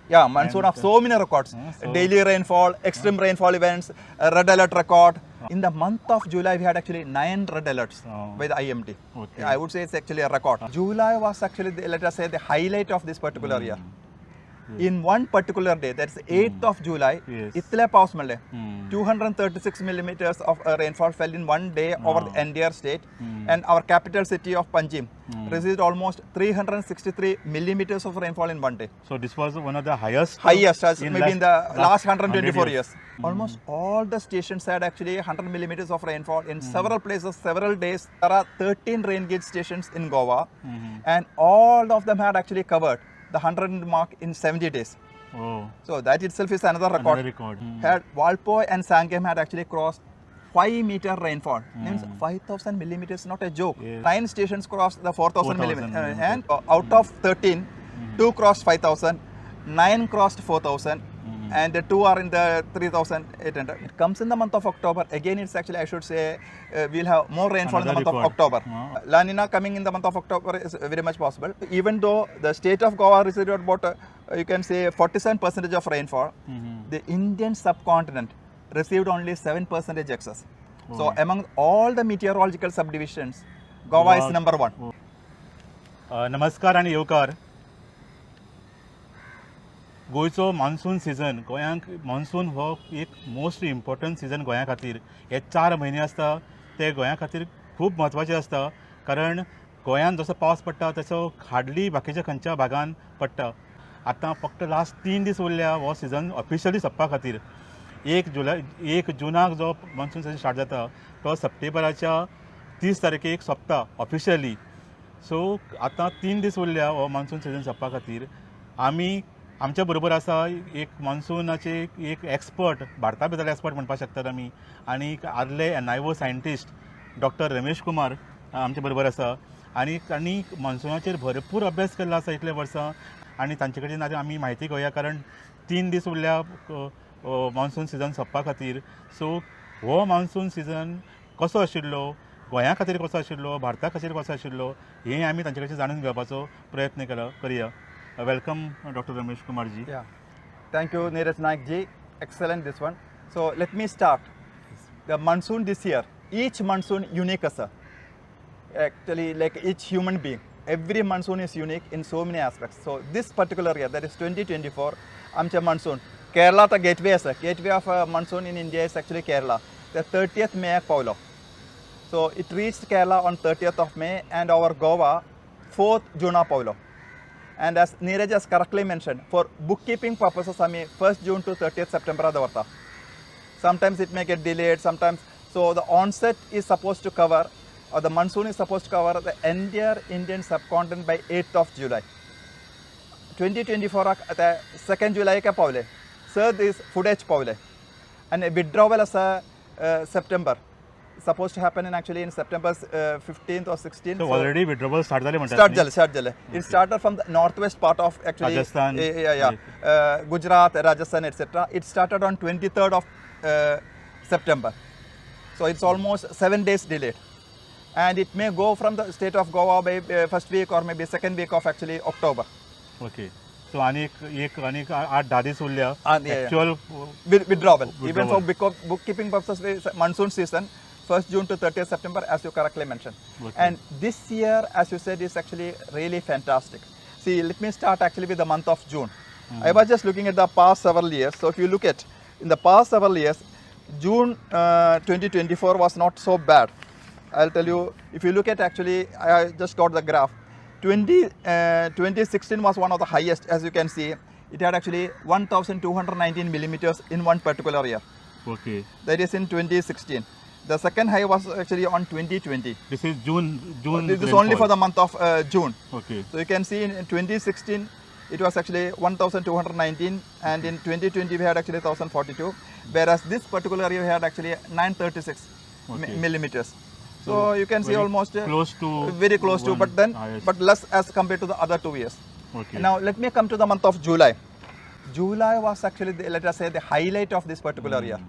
Yeah, monsoon of so many records. Daily rainfall, extreme rainfall events, red alert record. In the month of July, we had actually 9 red alerts by the IMD. Okay. I would say it's actually a record. July was actually, let us say, the highlight of this particular year. In one particular day, that's 8th of July, Yes. itle paus malle 236 millimeters of rainfall fell in one day over the entire state, and our capital city of Panjim received almost 363 millimeters of rainfall in one day. So this was one of the highest. As maybe in the last 124 years. years. Almost all the stations had actually 100 millimeters of rainfall in several places, several days. There are 13 rain gauge stations in Goa, and all of them had actually covered the 100 mark in 70 days. Oh, So that itself is another record. another record. Had VALPOI and SANGUEM had actually crossed 5-meter rainfall. Means 5,000 millimeters, not a joke. Yes. 9 stations crossed the 4,000 millimeters. millimeters. And out of 13, 2 crossed 5,000, 9 crossed 4,000, and the 2 are in the 3,800. It comes in the month of October. Again, it's actually, I should say, we'll have more rainfall in the month Another of October. record. La Nina coming in the month of October is very much possible. Even though the state of Goa received about, you can say, 47% of rainfall, the Indian subcontinent received only 7% excess. So among all the meteorological subdivisions, Goa is number 1. नमस्कार आणि येवकार. गोंयचो monsoon season, गोंयांक monsoon हो एक most important season गोंया खातीर. हे 4 म्हयने आसता ते गोंया खातीर खूब म्हत्वाचे आसता, कारण गोंयान जसो पावस पडटा तसो हार्डली बाकीच्या खंयच्या भागान पडटा. आतां फक्त लास्ट 3 दीस उरल्या हो सिजन ऑफिशियली सोंपपा खातीर. 1 जुनाक जो मान्सून सिजन स्टार्ट जाता तो सप्टेंबराच्या 30 तारखेक सोंपता ऑफिशियली. सो आतां 3 दीस उरल्या हो मान्सून सिजन सोंपपा खातीर. आमच्या बरोबर आसा एक मान्सूनाचे एक एक्सपर्ट, भारता भितरले एक्सपर्ट म्हणपाक शकतात आमी, आनी आदले NIO scientist doctor Ramesh Kumar आमच्या बरोबर आसा, आनी मान्सूनाचेर भरपूर अभ्यास केल्लो आसा इतले वर्सां, आनी तांचे कडेन आतां आमी म्हायती घेवया, कारण 3 दीस उरल्या मान्सून सिजन सोंपपा खातीर. सो हो मान्सून सिजन कसो आशिल्लो, गोंया खातीर कसो आशिल्लो, भारता खातीर कसो आशिल्लो, हें आमी तांचे कडच्यान जाणून घेवपाचो प्रयत्न करया. Welcome, Dr. Ramesh Kumar ji. Yeah. Thank you, Neeraj Naik ji. Excellent this one. So let me start. The monsoon this year, each monsoon unique asa. Actually, like each human being, every monsoon is unique in so many aspects. So this particular year, that is 2024, amcha monsoon. Kerala the gateway asa. Gateway of monsoon in India is actually Kerala. The 30th May Paulo. So it reached Kerala on 30th of May, and our Goa 4th June Paulo. And as Neeraj has correctly mentioned, for bookkeeping purposes, I mean 1st June to 30th September avarta. Sometimes it may get delayed, sometimes. So the onset is supposed to cover, or the monsoon is supposed to cover the entire Indian subcontinent by 8th of July. 2024 at 2nd July ka paule. Third is footage paule. And a withdrawal as September. Supposed to happen in September 15th or 16th. So already withdrawal start झाले म्हणतात. Start jale. It started from the northwest part of actually Rajasthan. Gujarat, Rajasthan, etc. It started on 23rd of September. So it's almost 7 days delayed. And it may go from the state of Goa by first week or maybe second week of actually October. Okay. So आणि 8-10 दीस उरल्या actual Withdrawal. Even for bookkeeping purposes, monsoon season, 1st June to 30th September, as you correctly mentioned. Okay. And this year, as you said, is actually really fantastic. See, let me start actually with the month of June. I was just looking at the past several years. So if you look at, in the past several years, June 2024 was not so bad. I'll tell you, if you look at actually, I just got the graph. 2016 was one of the highest, as you can see. It had actually 1,219 millimeters in one particular year. Okay. That is in 2016. The second high was actually on 2020. This is June. This is only for the month of June. Okay. So you can see in 2016, it was actually 1,219, and in 2020 we had actually 1,042. Whereas this particular year we had actually 936 millimeters. So you can see almost very close to, but less as compared to the other 2 years. Okay. Now let me come to the month of July. July was actually, let us say, the highlight of this particular year.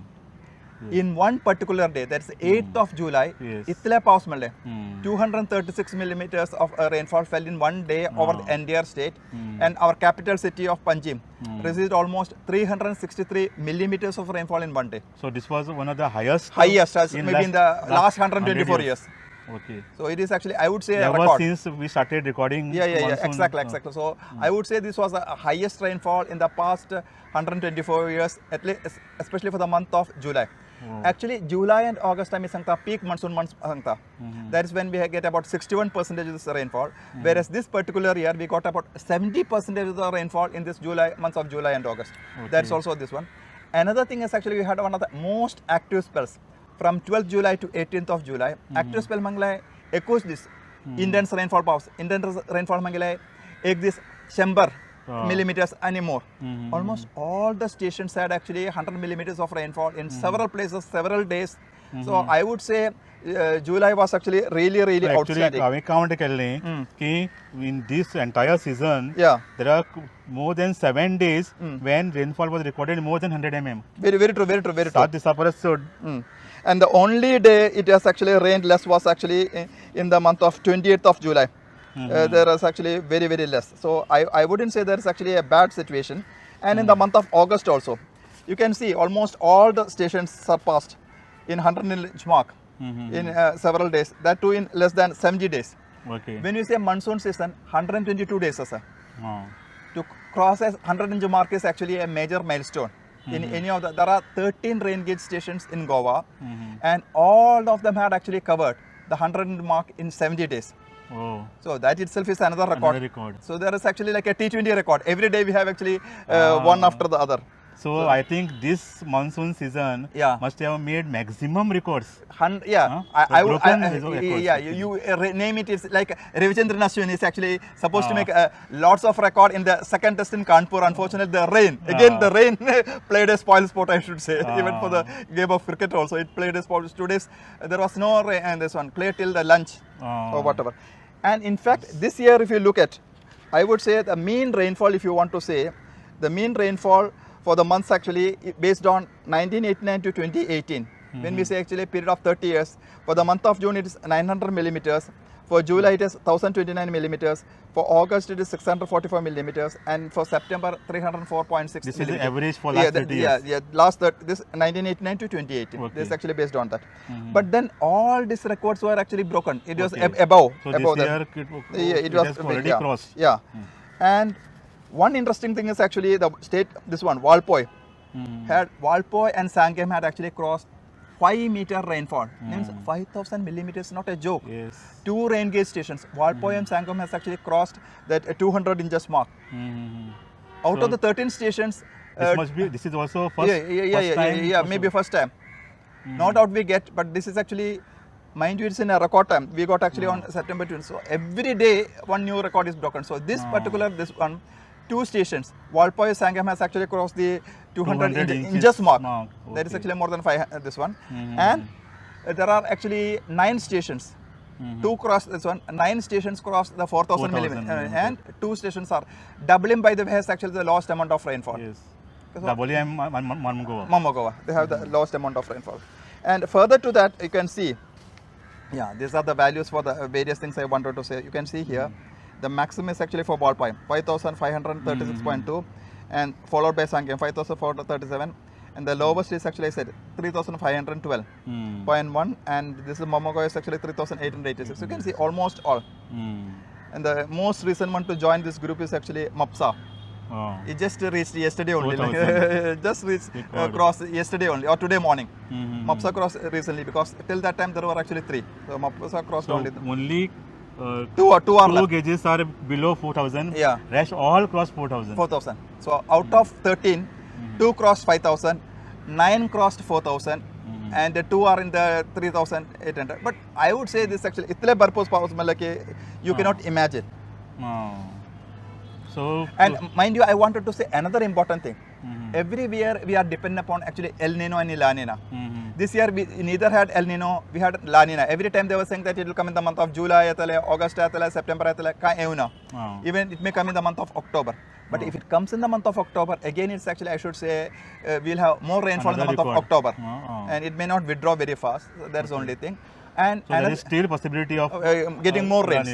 In one particular day, that's 8th of July, Yes. itle paus malle. Hmm. 236 millimeters of rainfall fell in one day over the entire state. And our capital city of Panjim received almost 363 millimeters of rainfall in one day. So this was one of the highest. Highest as maybe in the last 124 100 years. Okay. So it is actually, I would say, a Ever record. since we started recording. Yeah, monsoon, exactly. So I would say this was the highest rainfall in the past 124 years, at least, especially for the month of July. Oh. Actually, July and August time is sangta peak monsoon months sangta. That is when we get about 61% of this rainfall. Whereas this particular year we got about 70% of the rainfall in this months of July and August. That's also this one. Another thing is actually we had one of the most active spells from 12th July to 18th of July. Active spell mangle echoes this intense rainfall powers. Intense rainfall mangle ek this Shember millimeters and more. Almost all the stations had actually 100 millimeters of rainfall in several places, several days. So I would say July was actually really Actually, outstanding. we count कि in this entire season, Yeah. there are more than 7 days when rainfall was recorded more than 100 mm. Very true. 7 December showed. And the only day it has actually rained less was actually in the month of 28th of July. There is actually very less. So I wouldn't say there is actually a bad situation. And in the month of August also, you can see almost all the stations surpassed in 100-inch mark in several days. That too in less than 70 days. Okay. When you say monsoon season, 122 days, sir. Oh. To cross a 100-inch mark is actually a major milestone. In any of the, there are 13 rain gauge stations in Goa, and all of them had actually covered the 100 mark in 70 days. Oh. So that itself is another record. Another record. So there is actually like a T20 record. Every day we have actually one after the other. So I think this monsoon season Yeah. must have made maximum records. Yeah, Huh? I So would. broken his own records, Yeah, actually. you name it. It's like Ravichandran Ashwin is actually supposed to make lots of record in the second test in Kanpur. Unfortunately, the rain the rain played a spoil sport. I should say, even for the game of cricket also, it played a spoil. 2 days there was no rain, and this one played till the lunch or whatever. And in fact, this year, if you look at, I would say the mean rainfall, if you want to say, the mean rainfall for the months actually based on 1989 to 2018. When we say actually a period of 30 years, for the month of June it is 900 millimeters, for July it is 1029 millimeters, for August it is 644 millimeters, and for September 304.6 This is millimeters. the average for last 30 years. This 1989 to 2018. Okay. This is actually based on that. But then all these records were actually broken. It was Okay. above. So above this that. year it has already crossed. Yeah. And one interesting thing is actually the state, this one, VALPOI, VALPOI and SANGUEM had actually crossed 5-meter rainfall. Means 5,000 millimeters, not a joke. Yes. 2 rain gauge stations. VALPOI and SANGUEM has actually crossed that 200 inches mark. Out So of the 13 stations, this is also first time. maybe first time. No doubt we get, but this is actually, mind you, it's in a record time. We got actually on September 20. So every day one new record is broken. So this particular, this one, 2 stations, VALPOI SANGUEM has actually crossed the 200 inches mark. That is actually more than 5, this one. And there are actually 9 stations. 2 cross this one, 9 stations cross the 4,000 millimeters, and 2 stations are doubling, by the way, has actually the lowest amount of rainfall. Yes. Doubly and Mamagova, they have the lowest amount of rainfall. And further to that, you can see, these are the values for the various things I wanted to say. You can see here, the maximum is actually for VALPOI, 5,536.2, and followed by SANGUEM, 5,437. And the lowest is actually, I said, 3,512.1, and this is Mamagova is actually 3,886. You can see almost all. And the most recent one to join this group is actually MAPSA. It just reached yesterday only. Just reached crossed yesterday only, or today morning. MAPSA crossed recently, because till that time there were actually 3. So MAPSA crossed only. Two left. gauges are below 4,000. Yeah. Rest all cross 4,000. 4,000. So out of 13, 2 crossed 5,000, 9 crossed 4,000, and the 2 are in the 3,800. But I would say this actually, itle purpose powers you cannot imagine. So, And mind you, I wanted to say another important thing. Every year we are dependent upon actually El Nino and La Nina. This year we neither had El Nino, we had La Nina. Every time they were saying that it will come in the month of July, August, September, even it may come in the month of October. But if it comes in the month of October, again it's actually, I should say, we'll have more rainfall in the month of October. And it may not withdraw very fast. So that's the only thing. And so there is still possibility of getting more rains.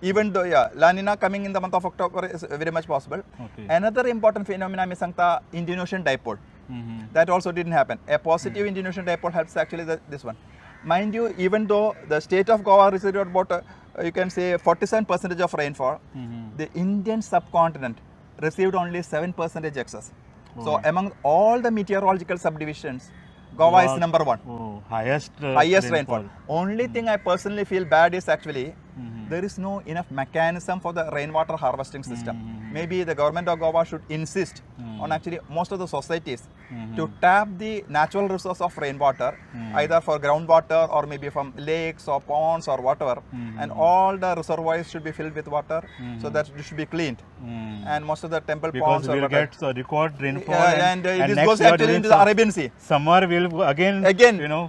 Even though, La Nina coming in the month of October is very much possible. Another important phenomenon is the Indian Ocean dipole. That also didn't happen. A positive Indian Ocean dipole helps actually this one. Mind you, even though the state of Goa received about, you can say 47% of rainfall, the Indian subcontinent received only 7% excess. So among all the meteorological subdivisions, Goa is number one. Highest rainfall. Only thing I personally feel bad is actually there is no enough mechanism for the rainwater harvesting system. Maybe the government of Goa should insist on actually most of the societies to tap the natural resource of rainwater, either for groundwater or maybe from lakes or ponds or whatever, and all the reservoirs should be filled with water, so that it should be cleaned. And most of the temple ponds will get record rainfall, and this goes actually into the Arabian Sea. Summer will again you know,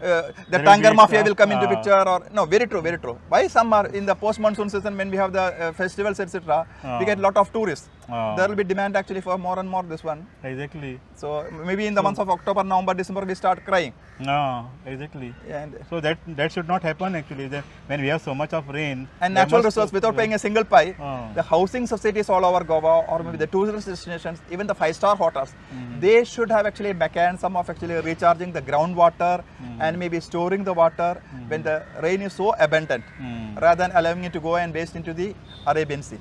the tanker mafia will come into picture. Or no, very true, very true. Why summer in the post-monsoon season when we have the festivals, etc., we get a lot of tourists. There will be demand actually for more and more this one. Exactly. So maybe in the months of October, November, December, we start crying. No, exactly. And so that should not happen actually. When we have so much of rain and natural resource without paying a single pie, the housing societies all over Goa or maybe the tourist destinations, even the 5-star hotels, they should have actually a mechanism of actually recharging the groundwater and maybe storing the water when the rain is so abundant, rather than allowing it to go and waste into the Arabian Sea.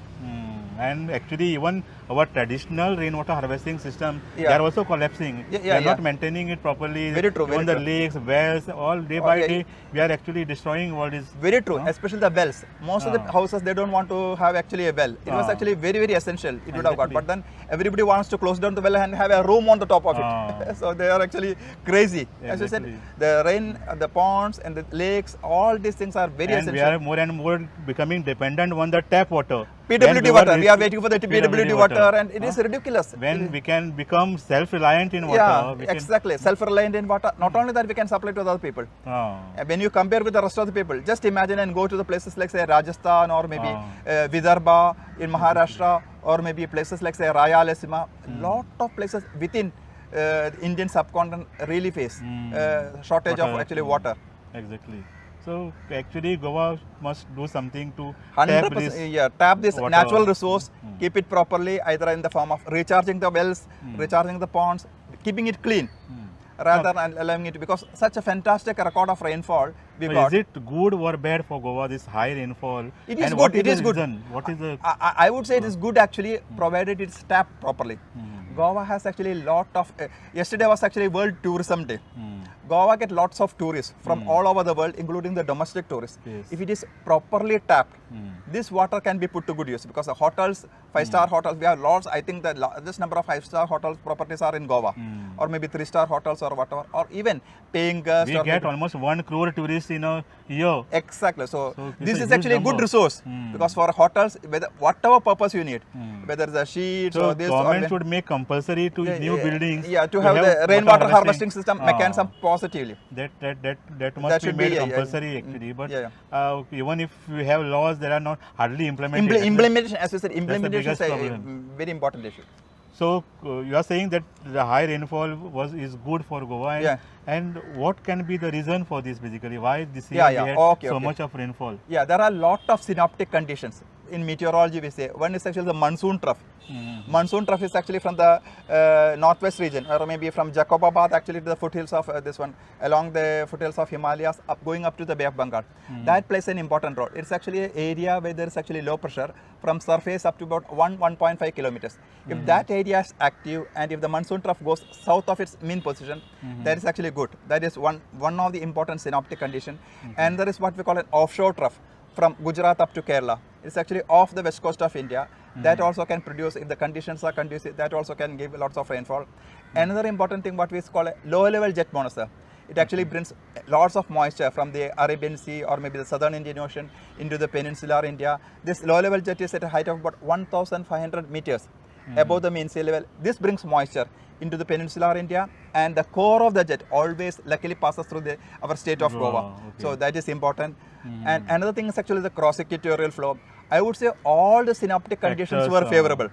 And actually even our traditional rainwater harvesting system, they are also collapsing. They are not maintaining it properly. Very true. Even the lakes, wells, all day by day, we are actually destroying what is. Very true, especially the wells. Most of the houses, they don't want to have actually a well. It was actually very, very essential. It would have got. But then everybody wants to close down the well and have a room on the top of it. So they are actually crazy. As I said, the rain, the ponds and the lakes, all these things are very essential. And we are more and more becoming dependent on the tap water. PWD water. We are waiting for the PWD water, and it is ridiculous. When we can become self-reliant in water. Yeah, exactly. Self-reliant in water. Not only that, we can supply to other people. When you compare with the rest of the people, just imagine and go to the places like say Rajasthan or maybe Vidarbha in Maharashtra or maybe places like say Rayalaseema. Lot of places within Indian subcontinent really face shortage of actually water. Exactly. So actually Goa must do something to tap this water. Natural resource, keep it properly, either in the form of recharging the wells, recharging the ponds, keeping it clean, rather than allowing it, because such a fantastic record of rainfall we got. Is it good or bad for Goa, this high rainfall? It is good. It is good. What is the? I would say it is good actually, provided it's tapped properly. Goa has actually a lot of. Yesterday was actually World Tourism Day. Goa get lots of tourists from all over the world, including the domestic tourists. If it is properly tapped, this water can be put to good use, because the hotels, 5-star hotels, we have lots. I think that this number of 5-star hotels properties are in Goa, or maybe 3-star hotels or whatever, or even paying guests. We get almost 1 crore tourists in a year. Exactly. So this is actually a good resource, because for hotels, whatever purpose you need, whether it's a sheets or this. So government should make compulsory to new buildings. To have the rainwater harvesting system mechanism positively. That must be made compulsory actually. But even if we have laws, there are not hardly implemented. Implementation, as you said, implementation is a very important issue. So you are saying that the high rainfall is good for Goa, and what can be the reason for this basically? Why this year we had so much of rainfall? Yeah, there are a lot of synoptic conditions. In meteorology we say, one is actually the monsoon trough. Monsoon trough is actually from the northwest region, or maybe from Jacobabad actually to the foothills of this one, along the foothills of Himalayas, going up to the Bay of Bengal. That plays an important role. It's actually an area where there is actually low pressure from surface up to about 1.5 kilometers. If that area is active, and if the monsoon trough goes south of its mean position, that is actually good. That is one of the important synoptic condition. And there is what we call an offshore trough from Gujarat up to Kerala. It's actually off the west coast of India. That also can produce, if the conditions are conducive, that also can give lots of rainfall. Another important thing, what we call a low level jet moisture. It actually brings lots of moisture from the Arabian Sea or maybe the southern Indian Ocean into the peninsular India. This low level jet is at a height of about 1,500 meters above the mean sea level. This brings moisture. into the peninsular India, and the core of the jet always luckily passes through our state of Goa. Okay. So that is important. And another thing is actually the cross equatorial flow. I would say all the synoptic conditions Factors, were favorable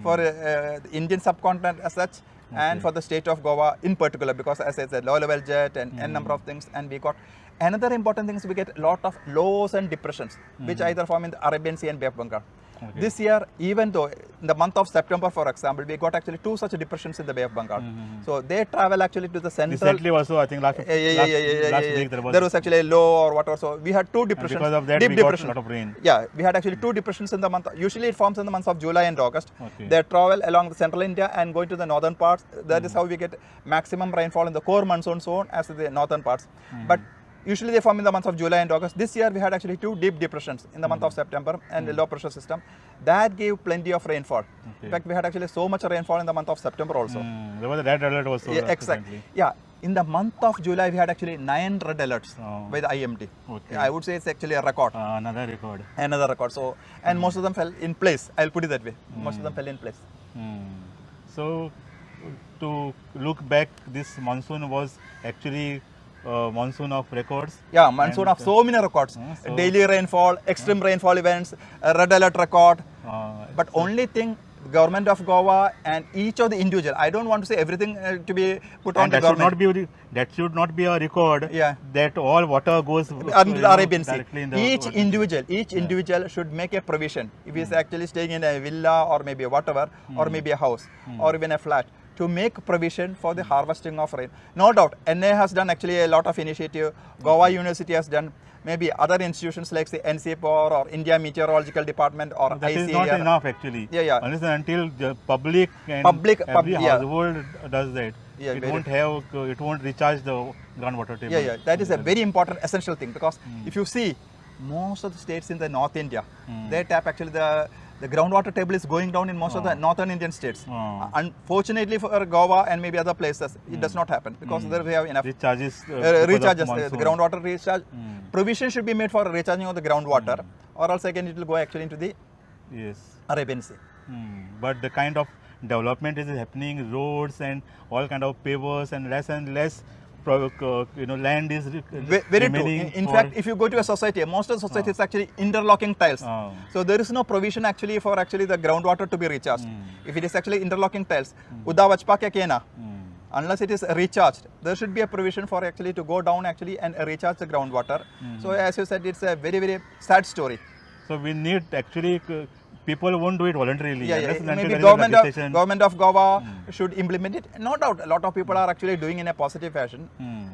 for the Indian subcontinent as such, and for the state of Goa in particular, because as I said, low level jet and n number of things, and we got another important thing is we get a lot of lows and depressions, which either form in the Arabian Sea and Bay of Bengal. Okay. This year, even though in the month of September, for example, we got actually 2 such depressions in the Bay of Bengal. So they travel actually to the central. Recently also, I think last week There was actually a low or whatever. So we had 2 depressions. because of that, deep we got depression. a lot of rain. Yeah, we had actually 2 depressions in the month. Usually it forms in the months of July and August. Okay. They travel along the central India and going to the northern parts. That is how we get maximum rainfall in the core monsoon zone as the northern parts. But usually they form in the months of July and August. This year we had actually 2 deep depressions in the month of September and a low pressure system. That gave plenty of rainfall. Okay. In fact, we had actually so much rainfall in the month of September also. There was a red alert also. Yeah, exactly. Yeah, in the month of July we had actually 9 red alerts by the IMD. Okay. I would say it's actually a record. Another record. Another record. So, and most of them fell in place. I'll put it that way. Most of them fell in place. So, to look back, this monsoon was actually monsoon of records. Yeah, monsoon of so many records. so- Daily rainfall, extreme rainfall events, a red alert record. But only thing, government of Goa and each of the individual, I don't want to say everything to be put on And the that should government. not be that should not be a record. Yeah. That all water goes Under the Arabian Sea. directly in the Each individual should make a provision. If he is actually staying in a villa or maybe whatever, or maybe a house, or even a flat, to make provision for the harvesting of rain. No doubt, NA has done actually a lot of initiative. Goa University has done. Maybe other institutions like say NCPOR or India Meteorological Department or That is ICAR. not enough actually. Yeah. Unless and until the public and every yeah. household does that. Yeah, it very- won't recharge the groundwater table. Yeah. That is a very important, essential thing, because if you see, most of the states in the North India, they tap actually the groundwater table is going down in most of the northern Indian states. Unfortunately for Goa and maybe other places, it does not happen because there we have enough Recharges. recharges, the groundwater recharge. Provision should be made for recharging of the groundwater, or else again it will go actually into the Yes. Arabian Sea. But the kind of development is happening, roads and all kind of pavers and less land is Very true. remaining In for- fact, if you go to a society, most of the society is actually interlocking tiles. So there is no provision actually for actually the groundwater to be recharged. If it is actually interlocking tiles, Udavachpa kya kena? Unless it is recharged, there should be a provision for actually to go down actually and recharge the groundwater. So as you said, it's a very, very sad story. So we need actually people won't do it voluntarily. Yeah, Unless and until maybe there is a legislation. government of Goa should implement it. No doubt, a lot of people are actually doing in a positive fashion.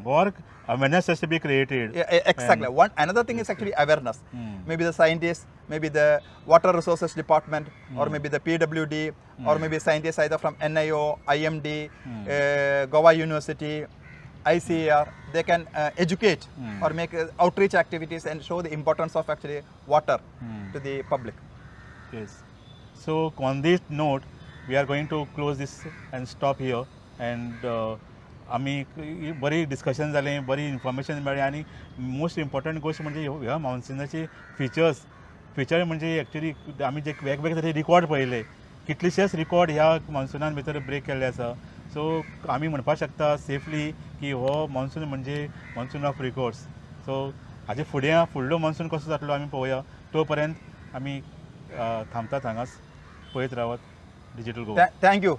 Or awareness has to be created. Yeah, exactly. Another thing is actually awareness. Maybe the scientists, maybe the water resources department, or maybe the PWD, or maybe scientists either from NIO, IMD, Goa University, ICAR, they can educate or make outreach activities and show the importance of actually water to the public. Yes. So on this note, we are going to close this and stop here. And आम्ही बरी discussion जालें, बरी information मेळ्ळें आनी most important गोष्ट म्हणजे ह्या मान्सूनाचे feature म्हणजे एक्चुअली आमी जे वेगवेगळे तरे रिकॉर्ड पळयले, कितलेशेच रिकॉर्ड ह्या मान्सूनान भितर ब्रेक केल्ले आसा. सो आमी म्हणपाक शकता सेफली की हो मान्सून म्हणजे मान्सून ऑफ रिकॉर्ड्स. सो हाचे फुडलो मान्सून कसो जातलो आमी पळोवया. तो पर्यंत आमी थांबतात हांगाच, पळयत Rawat digital Goa. Thank you.